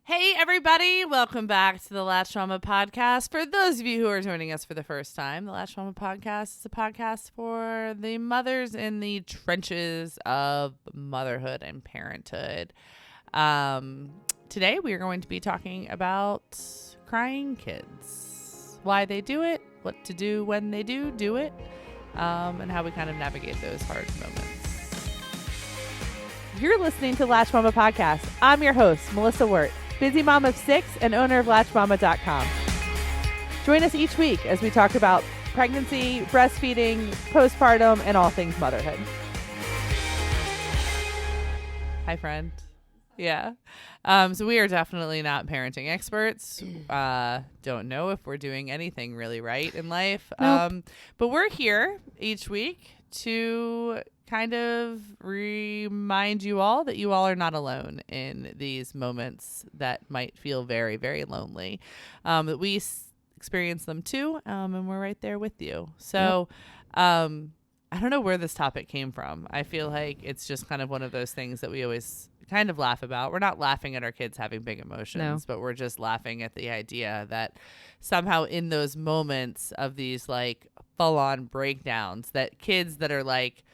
Hey, everybody. Welcome back to the Latched podcast. For those of you who are joining us for the first time, the Latched podcast is a podcast for the mothers in the trenches of motherhood and parenthood. Today, we are going to be talking about crying kids, why they do it, what to do when they do it, and how we kind of navigate those hard moments. You're listening to Latched Mama Podcast. I'm your host, Melissa Wirt, busy mom of 6 and owner of LatchedMama.com. Join us each week as we talk about pregnancy, breastfeeding, postpartum, and all things motherhood. Hi, friend. Yeah. So we are definitely not parenting experts. Don't know if we're doing anything really right in life. Nope. But we're here each week to kind of remind you all that you all are not alone in these moments that might feel very, very lonely. That we experience them too, and we're right there with you. So I don't know where this topic came from. I feel like it's just kind of one of those things that we always kind of laugh about. We're not laughing at our kids having big emotions, but we're just laughing at the idea that somehow in those moments of these like full-on breakdowns that kids that are like,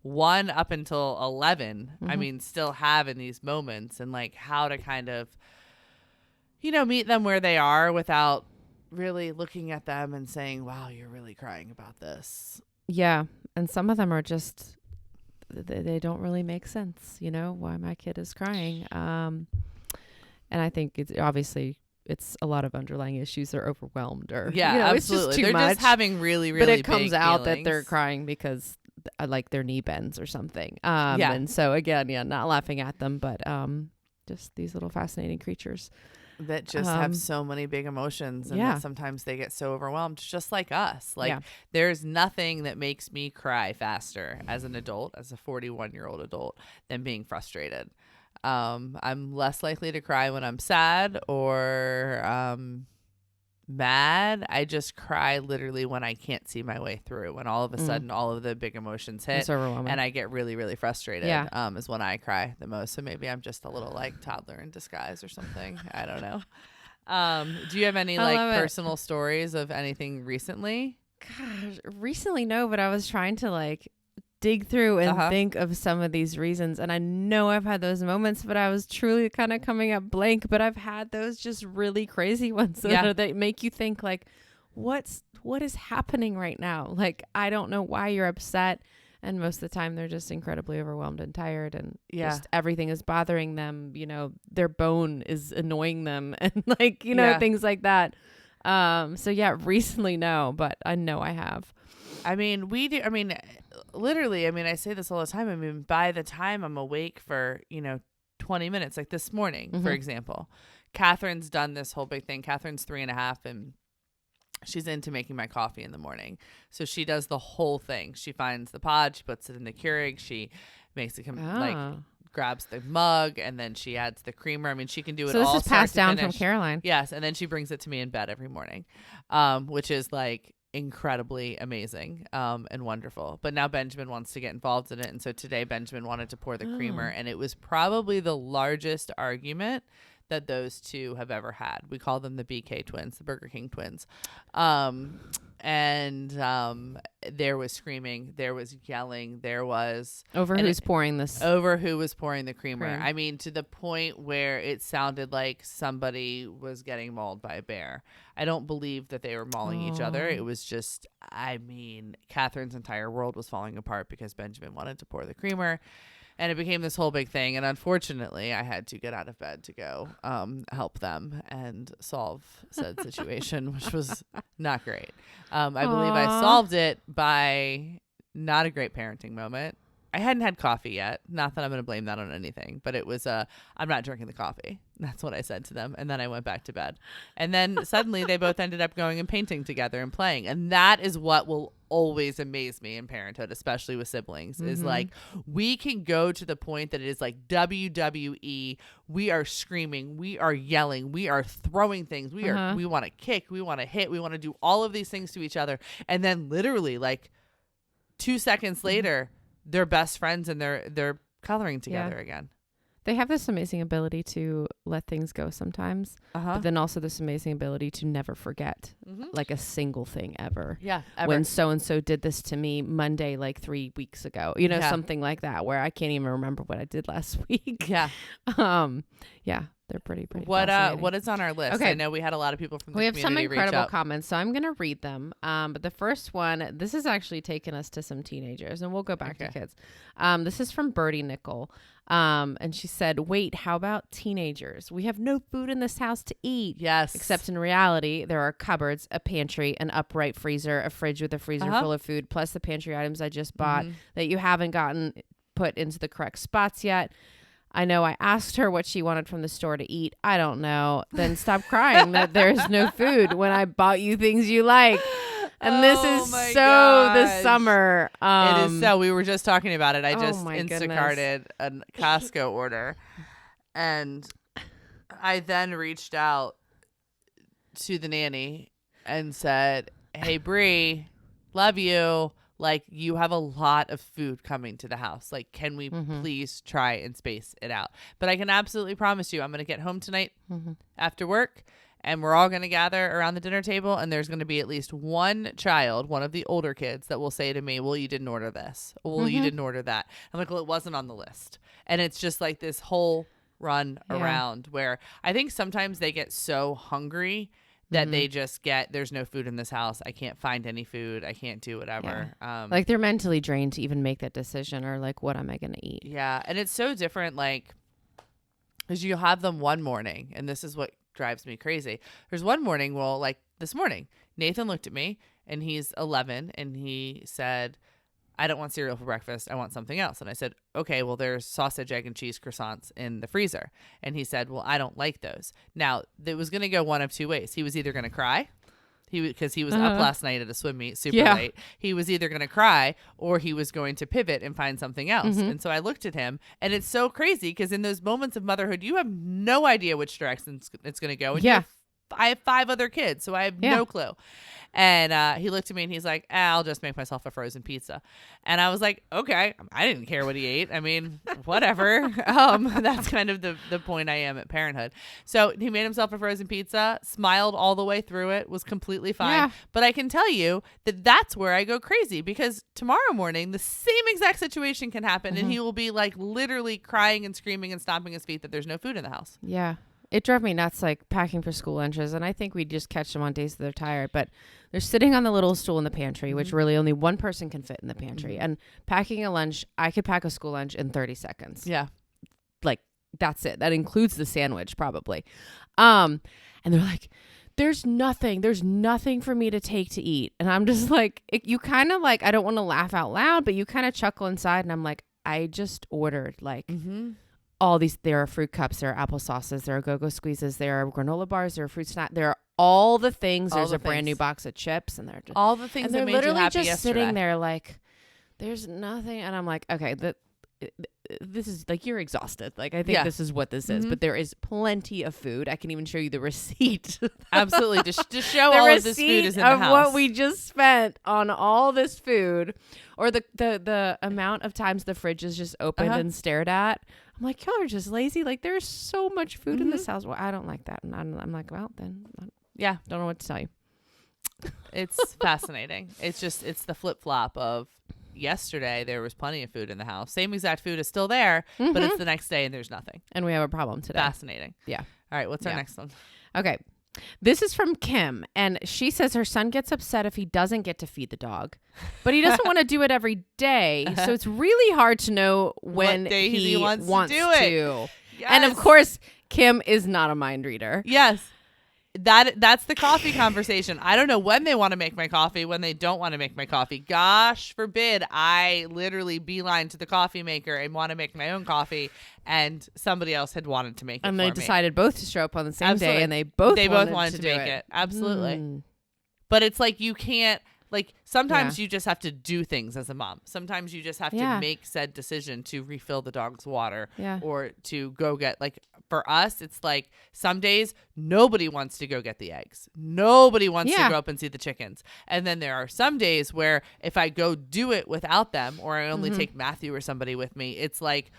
1 up until 11, I mean, still have in these moments, and like how to kind of, meet them where they are without really looking at them and saying, wow, you're really crying about this. Yeah. And some of them are just, they don't really make sense, why my kid is crying. And I think it's a lot of underlying issues. They're overwhelmed or, absolutely. It's just too they're much. just having really, really but it big comes out feelings. that they're crying because like their knee bends or something. And so again, not laughing at them, but just these little fascinating creatures that just have so many big emotions, and that sometimes they get so overwhelmed, just like us. There's nothing that makes me cry faster as an adult, as a 41-year-old adult, than being frustrated. I'm less likely to cry when I'm sad or mad. I just cry literally when I can't see my way through, when all of a sudden all of the big emotions hit, it's overwhelming. and I get really, really frustrated. Is when I cry the most. So maybe I'm just a little like toddler in disguise or something. I don't know. Do you have any personal stories of anything recently? Gosh, recently no, but I was trying to dig through and think of some of these reasons, and I know I've had those moments, but I was truly kind of coming up blank. But I've had those just really crazy ones that make you think what is happening right now? I don't know why you're upset, and most of the time they're just incredibly overwhelmed and tired, and just everything is bothering them. Their bone is annoying them, and things like that. So recently no, but I know I have. I mean, we do. I mean, literally, I say this all the time. I mean, by the time I'm awake for, 20 minutes, like this morning, for example, Catherine's done this whole big thing. Catherine's 3.5, and she's into making my coffee in the morning. So she does the whole thing. She finds the pod, she puts it in the Keurig, she makes it grabs the mug, and then she adds the creamer. I mean, she can do it all. So this is passed down from Caroline. Yes, and then she brings it to me in bed every morning, which is incredibly amazing and wonderful. But now Benjamin wants to get involved in it, and so today Benjamin wanted to pour the creamer, and it was probably the largest argument that those two have ever had. We call them the BK twins, the Burger King twins. And there was screaming, there was yelling, there was over who was pouring the creamer. I mean, to the point where it sounded like somebody was getting mauled by a bear. I don't believe that they were mauling each other. It was just, Catherine's entire world was falling apart because Benjamin wanted to pour the creamer. And it became this whole big thing. And unfortunately, I had to get out of bed to go help them and solve said situation, which was not great. I believe I solved it by not a great parenting moment. I hadn't had coffee yet. Not that I'm going to blame that on anything, but it was I'm not drinking the coffee. That's what I said to them. And then I went back to bed. And then suddenly they both ended up going and painting together and playing. And that is what will always amaze me in parenthood, especially with siblings, is we can go to the point that it is like WWE. We are screaming, we are yelling, we are throwing things. We want to kick, we want to hit, we want to do all of these things to each other. And then literally 2 seconds later, they're best friends and they're coloring together again. They have this amazing ability to let things go sometimes, but then also this amazing ability to never forget like a single thing ever. Yeah. Ever. When so-and-so did this to me Monday, like 3 weeks ago, something like that, where I can't even remember what I did last week. Yeah. Yeah. They're pretty what is on our list? Okay. I know we had a lot of people from the we have community some incredible reach out. comments, so I'm going to read them. But the first one, this has actually taken us to some teenagers, and we'll go back to kids. This is from Birdie Nickel. And she said, wait, how about teenagers? We have no food in this house to eat. Yes. Except in reality, there are cupboards, a pantry, an upright freezer, a fridge with a freezer full of food, plus the pantry items I just bought that you haven't gotten put into the correct spots yet. I know I asked her what she wanted from the store to eat. I don't know. Then stop crying that there's no food when I bought you things you like. And this is this summer. It is so. We were just talking about it. I just Instacarted a Costco order. And I then reached out to the nanny and said, hey, Bree, love you. Like, you have a lot of food coming to the house. Like, can we please try and space it out? But I can absolutely promise you, I'm going to get home tonight after work, and we're all going to gather around the dinner table, and there's going to be at least one child, one of the older kids, that will say to me, well, you didn't order this. Well, you didn't order that. I'm like, well, it wasn't on the list. And it's just like this whole run around where I think sometimes they get so hungry that they just there's no food in this house. I can't find any food. I can't do whatever. Yeah. Like, they're mentally drained to even make that decision, or like, what am I going to eat? Yeah. And it's so different, like, because you have them one morning, and this is what drives me crazy. There's one morning, well, like this morning, Nathan looked at me, and he's 11, and he said, I don't want cereal for breakfast. I want something else. And I said, okay, well, there's sausage, egg, and cheese croissants in the freezer. And he said, well, I don't like those. Now, it was going to go one of two ways. He was either going to cry, because he was up last night at a swim meet super late. He was either going to cry, or he was going to pivot and find something else. And so I looked at him, and it's so crazy because in those moments of motherhood, you have no idea which direction it's going to go. And I have 5 other kids, so I have no clue. And he looked at me and he's like, I'll just make myself a frozen pizza. And I was like, okay. I didn't care what he ate. I mean, whatever. That's kind of the point I am at parenthood. So he made himself a frozen pizza, smiled all the way through it, was completely fine. Yeah. But I can tell you that that's where I go crazy, because tomorrow morning, the same exact situation can happen. And he will be like literally crying and screaming and stomping his feet that there's no food in the house. Yeah. It drove me nuts, like packing for school lunches. And I think we just catch them on days that they're tired. But they're sitting on the little stool in the pantry, which really only one person can fit in the pantry. And packing a lunch, I could pack a school lunch in 30 seconds. Yeah. Like, that's it. That includes the sandwich, probably. And they're like, there's nothing for me to take to eat. And I'm just like, you kind of like, I don't want to laugh out loud, but you kind of chuckle inside. And I'm like, I just ordered like... all these, there are fruit cups, there are apple sauces, there are go-go squeezes, there are granola bars, there are fruit snacks, there are all the things. There's a brand new box of chips, and they're just all the things that made you happy yesterday. They're literally just sitting there like, there's nothing, and I'm like, okay, this is like, you're exhausted. Like, I think this is what this is, but there is plenty of food. I can even show you the receipt. Absolutely, just show all of this food is in the house. Of what we just spent on all this food, or the amount of times the fridge is just opened and stared at. I'm like, y'all are just lazy. Like, there's so much food in this house. Well, I don't like that. And I'm like, well, then, don't know what to tell you. It's fascinating. It's the flip-flop of yesterday there was plenty of food in the house. Same exact food is still there, but it's the next day and there's nothing. And we have a problem today. Fascinating. Yeah. All right, what's our next one? Okay. This is from Kim, and she says her son gets upset if he doesn't get to feed the dog, but he doesn't want to do it every day, so it's really hard to know when he wants to do it. Yes. And of course, Kim is not a mind reader. Yes. That's the coffee conversation. I don't know when they want to make my coffee, when they don't want to make my coffee. Gosh forbid I literally beeline to the coffee maker and want to make my own coffee, and somebody else had wanted to make it. And they decided both to show up on the same day, and they both wanted to make it. Absolutely. But it's like, you can't, like, sometimes you just have to do things as a mom. Sometimes you just have to make said decision to refill the dog's water or to go get, like, for us, it's like some days nobody wants to go get the eggs. Nobody wants to go up and see the chickens. And then there are some days where if I go do it without them, or I only take Matthew or somebody with me, it's like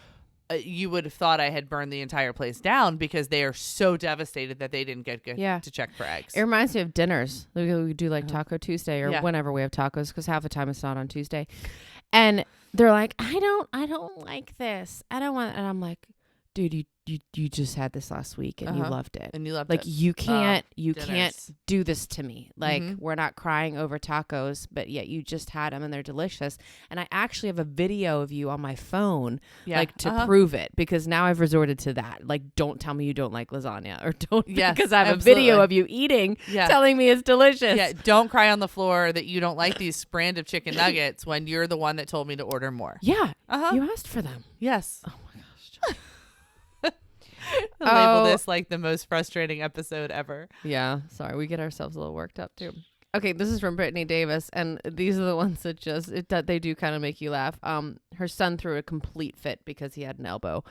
you would have thought I had burned the entire place down because they are so devastated that they didn't get to check for eggs. It reminds me of dinners. We do like Taco Tuesday or whenever we have tacos, because half the time it's not on Tuesday. And they're like, I don't like this. I don't want, and I'm like, dude, you just had this last week and you loved it. And you loved like, it. you can't do this to me. Like, we're not crying over tacos, but yet you just had them and they're delicious. And I actually have a video of you on my phone, like, to prove it, because now I've resorted to that. Like, don't tell me you don't like lasagna, or don't, because I have a video of you eating, telling me it's delicious. Yeah, don't cry on the floor that you don't like these brand of chicken nuggets when you're the one that told me to order more. Yeah, you asked for them. Yes. Oh my gosh. Label this like the most frustrating episode ever. Yeah, sorry, we get ourselves a little worked up too. Okay, this is from Brittany Davis, and these are the ones that they do kind of make you laugh. Her son threw a complete fit because he had an elbow.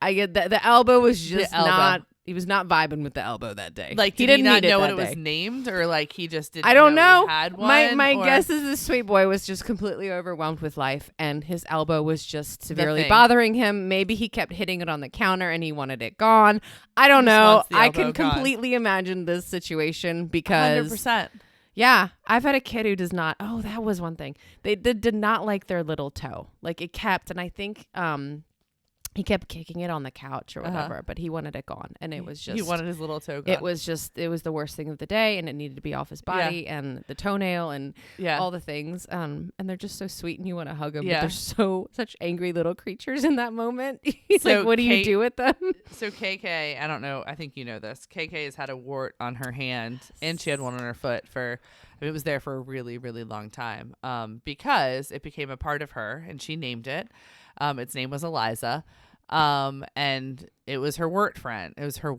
I get that the elbow was just not. He was not vibing with the elbow that day. Like, he didn't not know what it was named, or like he just didn't. I don't know. He had one, my guess is this sweet boy was just completely overwhelmed with life, and his elbow was just severely bothering him. Maybe he kept hitting it on the counter and he wanted it gone. I don't know. I can completely imagine this situation because 100%. Yeah, I've had a kid who does not. Oh, that was one thing. They did not like their little toe. Like, it kept, and I think he kept kicking it on the couch or whatever, but he wanted it gone. And it was just... He wanted his little toe gone. It was the worst thing of the day, and it needed to be off his body and the toenail and all the things. And they're just so sweet, and you want to hug them. But they're such angry little creatures in that moment. So like, what do you do with them? So KK, I don't know. I think you know this. KK has had a wart on her hand, and she had one on her foot for... it was there for a really, really long time because it became a part of her, and she named it. Its name was Eliza. And it was her wart friend. It was her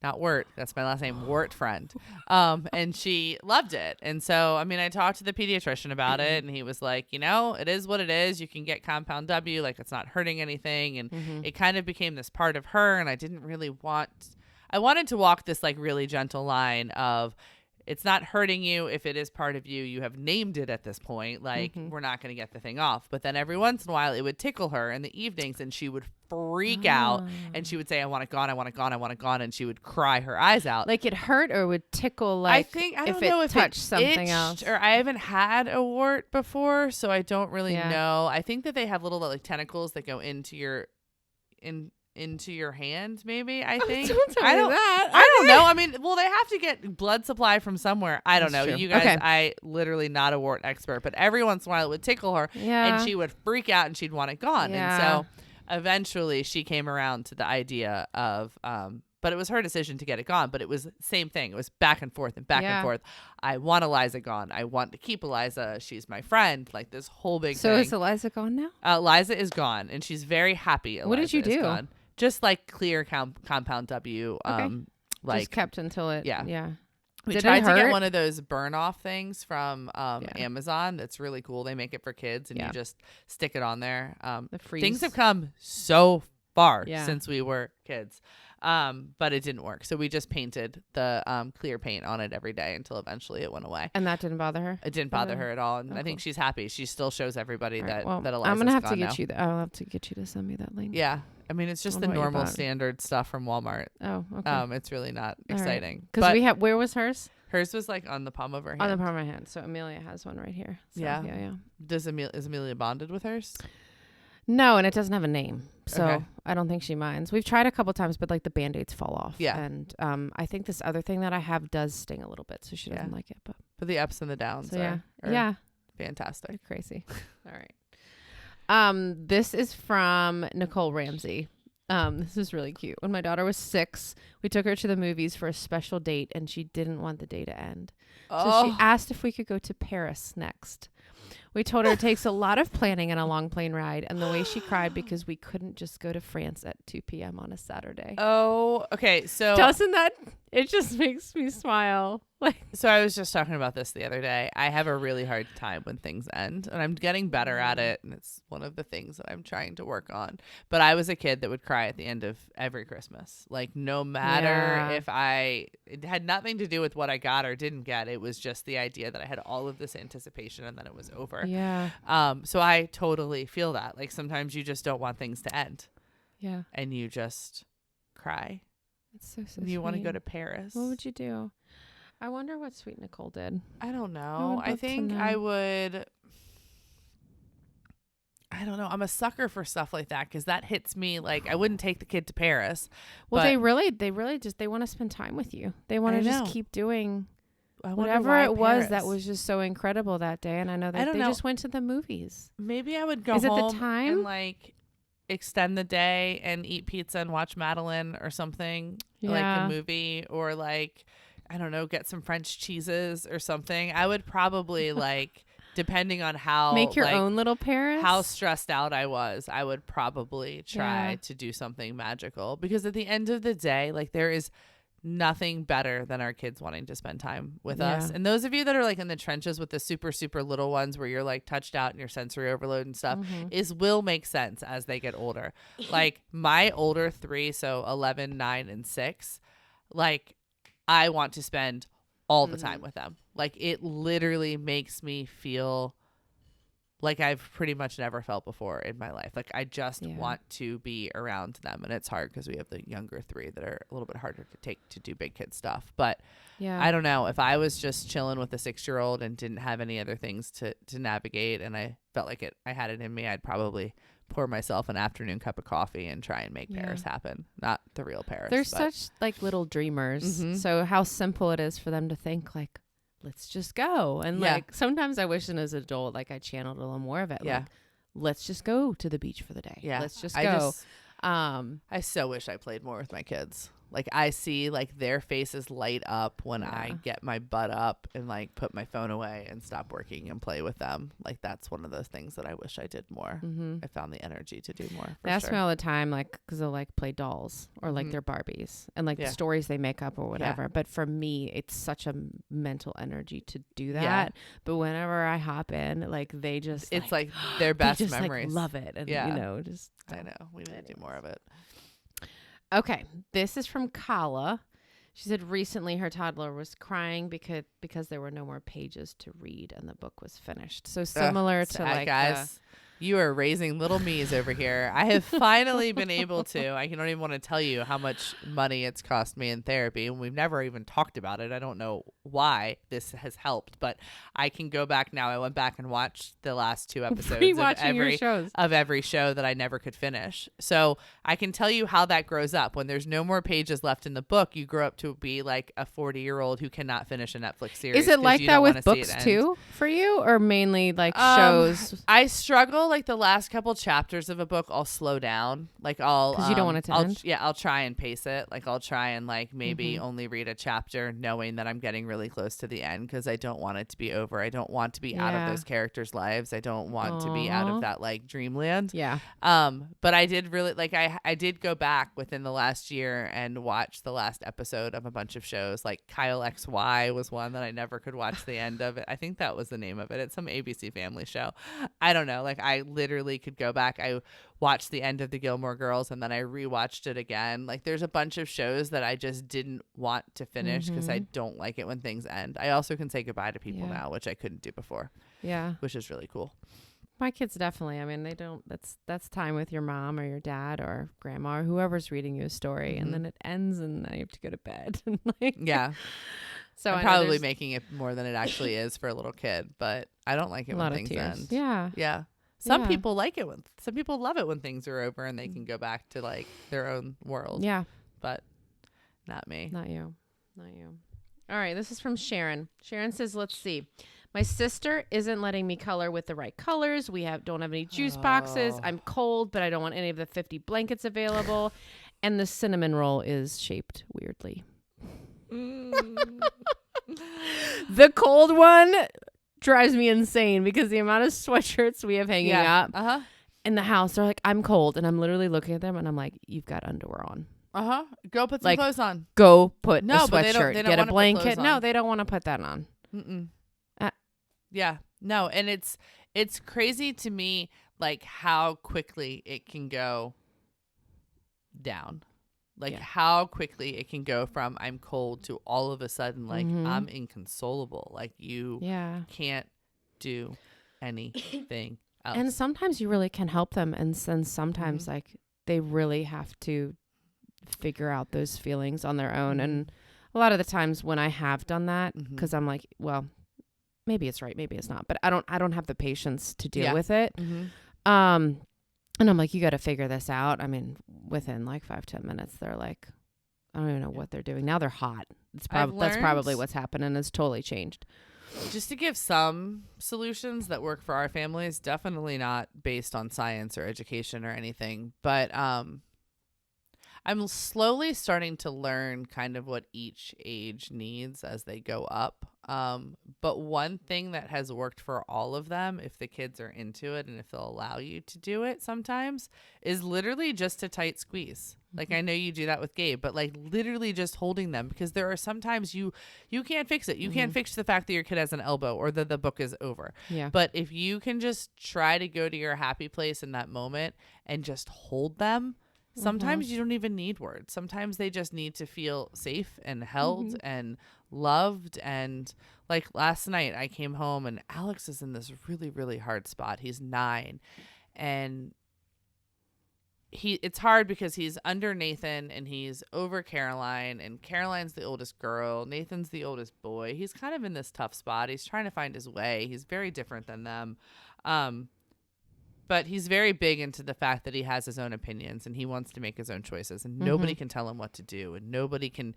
not wart. That's my last name, wart friend. And she loved it. And so, I mean, I talked to the pediatrician about it, and he was like, it is what it is. You can get compound W, like, it's not hurting anything. And it kind of became this part of her. And I wanted to walk this like really gentle line of, it's not hurting you if it is part of you. You have named it at this point. Like, we're not going to get the thing off. But then every once in a while, it would tickle her in the evenings, and she would freak out. And she would say, I want it gone, I want it gone, I want it gone. And she would cry her eyes out. Like, it hurt or would tickle, like, I don't know if it touched something else. Or I haven't had a wart before, so I don't really know. I think that they have little, like, tentacles that go into your hand, maybe. I think. I don't know. I mean, well, they have to get blood supply from somewhere. I don't know. True. You guys, I literally not a wart expert, but every once in a while it would tickle her, and she would freak out and she'd want it gone. And so eventually she came around to the idea of, but it was her decision to get it gone. But it was the same thing. It was back and forth and back and forth. I want Eliza gone. I want to keep Eliza. She's my friend. Like, this whole big thing. So is Eliza gone now? Eliza is gone, and she's very happy. Eliza what did you do? Gone. Just like clear compound W. Like, just kept until it. Yeah. We tried to get one of those burn off things from Amazon. That's really cool. They make it for kids, and you just stick it on there. Things have come so far since we were kids, but it didn't work. So we just painted the clear paint on it every day until eventually it went away. And that didn't bother her? It didn't bother her at all, and I think she's happy. She still shows everybody that Eliza's I'm gonna have gone to get now. you. I'll have to get you to send me that link. Yeah. I mean, it's just the normal standard stuff from Walmart. Oh, okay. It's really not exciting. Because we have, where was hers? Hers was like on the palm of her hand. On the palm of my hand. So Amelia has one right here. So, yeah. Is Amelia bonded with hers? No, and it doesn't have a name. So I don't think she minds. We've tried a couple times, but like the Band-Aids fall off. Yeah. And I think this other thing that I have does sting a little bit, so she doesn't like it. But the ups and the downs are fantastic. You're crazy. All right. This is from Nicole Ramsey. This is really cute. When my daughter was 6, we took her to the movies for a special date, and she didn't want the day to end. So she asked if we could go to Paris next. We told her it takes a lot of planning and a long plane ride, and the way she cried because we couldn't just go to France at 2 p.m. on a Saturday. Oh, okay. So doesn't that It just makes me smile. Like, so I was just talking about this the other day. I have a really hard time when things end, and I'm getting better at it, and it's one of the things that I'm trying to work on. But I was a kid that would cry at the end of every Christmas. Like, no matter if it had nothing to do with what I got or didn't get. It was just the idea that I had all of this anticipation and then it was over. Yeah. So I totally feel that. Like, sometimes you just don't want things to end. Yeah. And you just cry. It's so You want to go to Paris. What would you do? I wonder what Sweet Nicole did. I don't know. I think I would. I don't know. I'm a sucker for stuff like that because that hits me. Like, I wouldn't take the kid to Paris. Well, they really just, they want to spend time with you. They want to just keep doing whatever it was that was just so incredible that day. And I know that they just went to the movies. Maybe I would go home and like extend the day and eat pizza and watch Madeline or something, like a movie, or like, I don't know, get some French cheeses or something. I would probably like, depending on how make your own little Paris, how stressed out I was, I would probably try to do something magical, because at the end of the day, like, there is nothing better than our kids wanting to spend time with us. And those of you that are like in the trenches with the super, super little ones where you're like touched out and your sensory overload and stuff will make sense as they get older. Like, my older three, so 11, 9, and 6, like, I want to spend all the time with them. Like, it literally makes me feel like I've pretty much never felt before in my life. Like, I just want to be around them. And it's hard because we have the younger three that are a little bit harder to take to do big kid stuff. But I don't know. If I was just chilling with a 6-year-old and didn't have any other things to navigate, and I felt like I had it in me, I'd probably pour myself an afternoon cup of coffee and try and make Paris happen. Not the real Paris. They're such like little dreamers. So how simple it is for them to think like, let's just go. And like, sometimes I wish as an adult, like, I channeled a little more of it. Like, let's just go to the beach for the day. Yeah. Let's just go. I so wish I played more with my kids. Like, I see like their faces light up when I get my butt up and like put my phone away and stop working and play with them. Like, that's one of those things that I wish I did more. I found the energy to do more. They ask me all the time, like, because they'll like play dolls or like their Barbies and like the stories they make up or whatever. But for me, it's such a mental energy to do that. But whenever I hop in, like, they just, it's like their best just, memories. Like, love it. And you know, just I know we need to do more of it. Okay, this is from Kala. She said recently her toddler was crying because there were no more pages to read and the book was finished. So similar to like, guys, you are raising little me's over here. I have finally been able to. I don't even want to tell you how much money it's cost me in therapy, and we've never even talked about it. I don't know why this has helped, but I can go back now. I went back and watched the last 2 episodes of every show that I never could finish. So I can tell you how that grows up. When there's no more pages left in the book, you grow up to be like a 40-year-old who cannot finish a Netflix series. Is it like that with books too for you, or mainly like shows? I struggle. Like, the last couple chapters of a book, I'll slow down. Like, because you don't want it to end. I'll try and pace it. Like, I'll try and like maybe only read a chapter, knowing that I'm getting really close to the end, because I don't want it to be over. I don't want to be out of those characters' lives. I don't want to be out of that like dreamland. Yeah. But I did really like. I did go back within the last year and watch the last episode of a bunch of shows. Like, Kyle XY was one that I never could watch the end of it. I think that was the name of it. It's some ABC Family show. I don't know. Like, I literally could go back. I watched the end of the Gilmore Girls and then I rewatched it again. Like, there's a bunch of shows that I just didn't want to finish because I don't like it when things end. I also can say goodbye to people now, which I couldn't do before. Yeah. Which is really cool. My kids definitely. I mean, they don't. That's time with your mom or your dad or grandma or whoever's reading you a story, and then it ends, and then you have to go to bed. Like, so I'm probably making it more than it actually is for a little kid, but I don't like it when things end. Yeah. Some people like it some people love it when things are over and they can go back to like their own world. Yeah, but not me. Not you. All right, this is from Sharon. Sharon says, let's see. My sister isn't letting me color with the right colors. We don't have any juice boxes. I'm cold, but I don't want any of the 50 blankets available. And the cinnamon roll is shaped weirdly. The cold one drives me insane because the amount of sweatshirts we have hanging up in the house, they're like, I'm cold. And I'm literally looking at them and I'm like, you've got underwear on. Go put some clothes on. Go put a but they sweatshirt, don't get a blanket. No, on. they don't want to put that on. Yeah. No, and it's crazy to me, like, how quickly it can go down. Like, how quickly it can go from I'm cold to all of a sudden, like, I'm inconsolable. Like, you can't do anything else. And sometimes you really can help them. And then sometimes, like, they really have to figure out those feelings on their own. And a lot of the times when I have done that, because I'm like, well, maybe it's right, maybe it's not. But I don't have the patience to deal with it. And I'm like, you got to figure this out. I mean, within like 5-10 minutes, they're like, I don't even know what they're doing. Now they're hot. That's probably what's happened, and it's totally changed. Just to give some solutions that work for our families, definitely not based on science or education or anything. But I'm slowly starting to learn kind of what each age needs as they go up. But one thing that has worked for all of them, if the kids are into it and if they'll allow you to do it sometimes, is literally just a tight squeeze. Like, I know you do that with Gabe, but like literally just holding them, because there are sometimes you can't fix it. You can't fix the fact that your kid has an elbow or that the book is over. Yeah. But if you can just try to go to your happy place in that moment and just hold them, sometimes you don't even need words. Sometimes they just need to feel safe and held and loved. And like last night I came home and Alex is in this really, really hard spot. He's 9 and it's hard because he's under Nathan and he's over Caroline, and Caroline's the oldest girl. Nathan's the oldest boy. He's kind of in this tough spot. He's trying to find his way. He's very different than them. But he's very big into the fact that he has his own opinions and he wants to make his own choices, and nobody can tell him what to do, and nobody can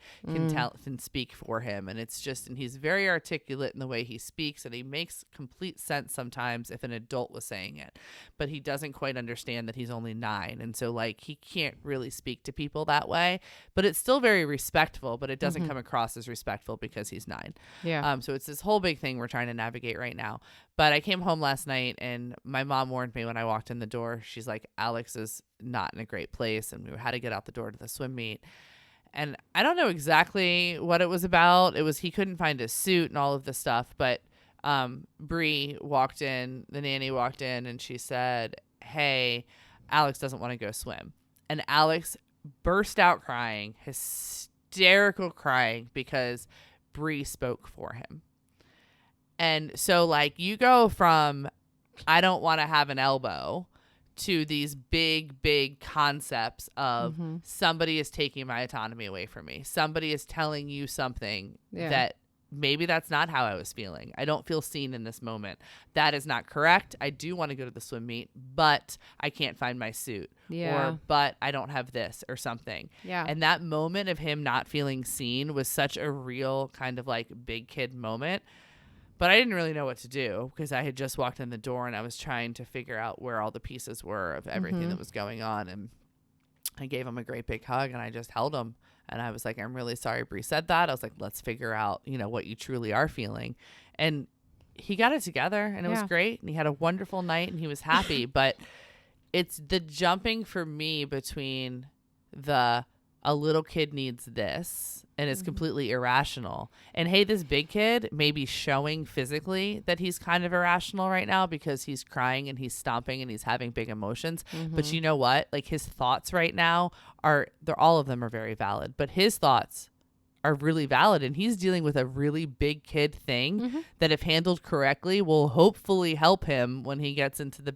speak for him. And it's just, and he's very articulate in the way he speaks, and he makes complete sense sometimes if an adult was saying it, but he doesn't quite understand that he's only 9. And so like, he can't really speak to people that way, but it's still very respectful, but it doesn't come across as respectful because he's 9. Yeah. So it's this whole big thing we're trying to navigate right now. But I came home last night and my mom warned me when I walked in the door. She's like, Alex is not in a great place, and we had to get out the door to the swim meet. And I don't know exactly what it was about. It was he couldn't find his suit and all of this stuff. But Bree walked in, the nanny walked in, and she said, hey, Alex doesn't want to go swim. And Alex burst out crying, hysterical crying, because Bree spoke for him. And so, like, you go from I don't want to have an elbow to these big, big concepts of somebody is taking my autonomy away from me. Somebody is telling you something that maybe that's not how I was feeling. I don't feel seen in this moment. That is not correct. I do want to go to the swim meet, but I can't find my suit. Yeah. Or, but I don't have this or something. Yeah. And that moment of him not feeling seen was such a real kind of like big kid moment. But I didn't really know what to do because I had just walked in the door and I was trying to figure out where all the pieces were of everything that was going on. And I gave him a great big hug and I just held him. And I was like, I'm really sorry Bree said that. I was like, let's figure out, what you truly are feeling. And he got it together and it was great. And he had a wonderful night and he was happy. But it's the jumping for me between a little kid needs this and it's completely irrational. And hey, this big kid may be showing physically that he's kind of irrational right now because he's crying and he's stomping and he's having big emotions. But you know what? Like his thoughts right now all of them are very valid, but his thoughts are really valid. And he's dealing with a really big kid thing that if handled correctly will hopefully help him when he gets into the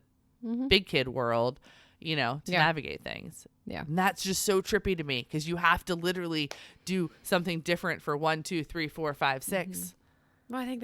big kid world, to navigate things. Yeah. And that's just so trippy to me because you have to literally do something different for 1, 2, 3, 4, 5, 6. Well, I think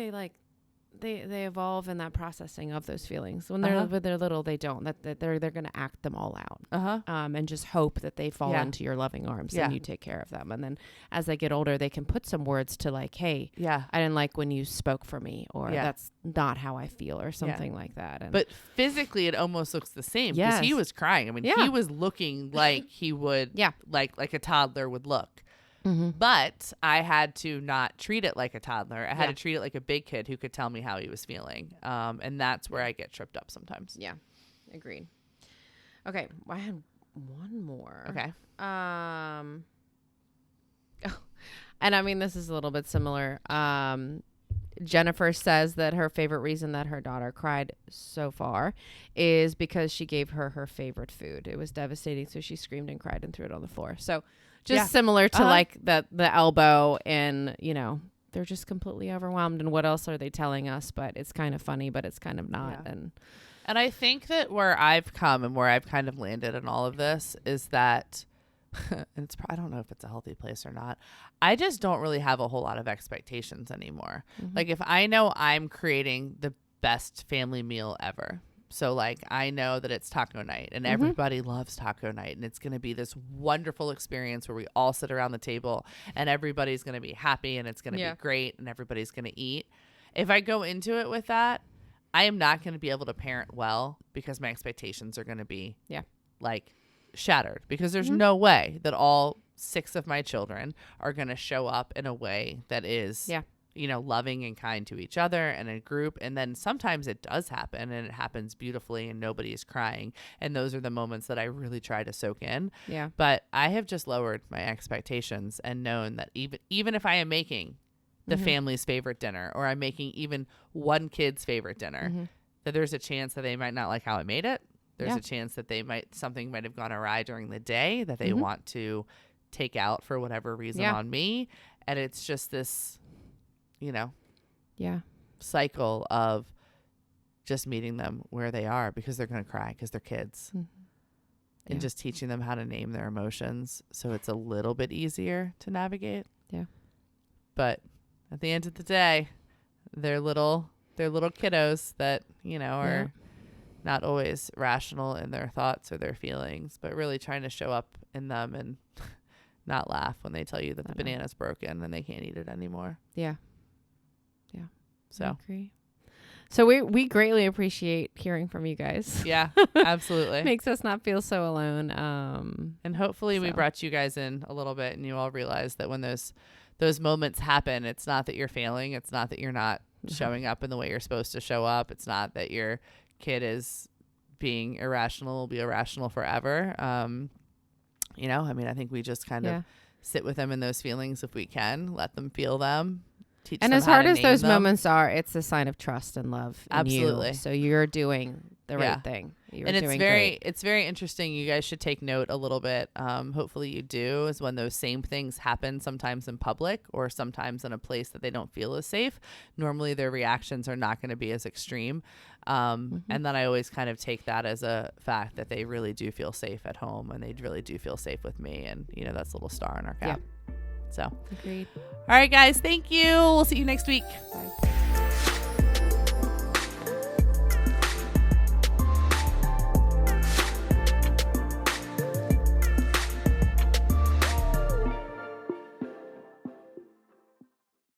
they evolve in that processing of those feelings. When they're little, they don't. That they're going to act them all out. And just hope that they fall into your loving arms and you take care of them. And then as they get older, they can put some words to like, hey, I didn't like when you spoke for me, or that's not how I feel, or something like that. But physically, it almost looks the same because he was crying. I mean, he was looking like he would, like a toddler would look. But I had to not treat it like a toddler. I had to treat it like a big kid who could tell me how he was feeling. And that's where I get tripped up sometimes. Yeah, agreed. Okay, I had one more. Okay. And I mean, this is a little bit similar. Jennifer says that her favorite reason that her daughter cried so far is because she gave her her favorite food. It was devastating, so she screamed and cried and threw it on the floor. So just similar to like the elbow, and you know, they're just completely overwhelmed. And what else are they telling us? But it's kind of funny, but it's kind of not. Yeah. And I think that where I've come and where I've kind of landed in all of this is that, and I don't know if it's a healthy place or not, I just don't really have a whole lot of expectations anymore. Mm-hmm. Like if I know I'm creating the best family meal ever, so like I know that it's taco night and everybody loves taco night, and it's going to be this wonderful experience where we all sit around the table and everybody's going to be happy and it's going to be great and everybody's going to eat. If I go into it with that, I am not going to be able to parent well because my expectations are going to be like shattered, because there's no way that all 6 of my children are going to show up in a way that is, you know, loving and kind to each other and a group. And then sometimes it does happen and it happens beautifully and nobody is crying. And those are the moments that I really try to soak in. Yeah. But I have just lowered my expectations and known that even if I am making the family's favorite dinner, or I'm making even one kid's favorite dinner, that there's a chance that they might not like how I made it. There's a chance that something might have gone awry during the day that they want to take out for whatever reason on me. And it's just this, you know, cycle of just meeting them where they are, because they're going to cry because they're kids, and just teaching them how to name their emotions. So it's a little bit easier to navigate. Yeah. But at the end of the day, they're little kiddos that, you know, are not always rational in their thoughts or their feelings, but really trying to show up in them and not laugh when they tell you that the banana's broken and they can't eat it anymore. Yeah. Yeah. So I agree. So we greatly appreciate hearing from you guys. Yeah, absolutely. Makes us not feel so alone. And hopefully we brought you guys in a little bit and you all realize that when those moments happen, it's not that you're failing. It's not that you're not showing up in the way you're supposed to show up. It's not that your kid is being irrational, will be irrational forever. You know, I mean, I think we just kind of sit with them in those feelings if we can, let them feel them. Teach and them as hard as those them. Moments are, it's a sign of trust and love. Absolutely. You. So you're doing the right thing. And it's very interesting. You guys should take note a little bit. Hopefully you do, is when those same things happen sometimes in public or sometimes in a place that they don't feel as safe. Normally their reactions are not going to be as extreme. And then I always kind of take that as a fact that they really do feel safe at home, and they really do feel safe with me. And, you know, that's a little star in our cap. So, agreed. All right, guys. Thank you. We'll see you next week. Bye.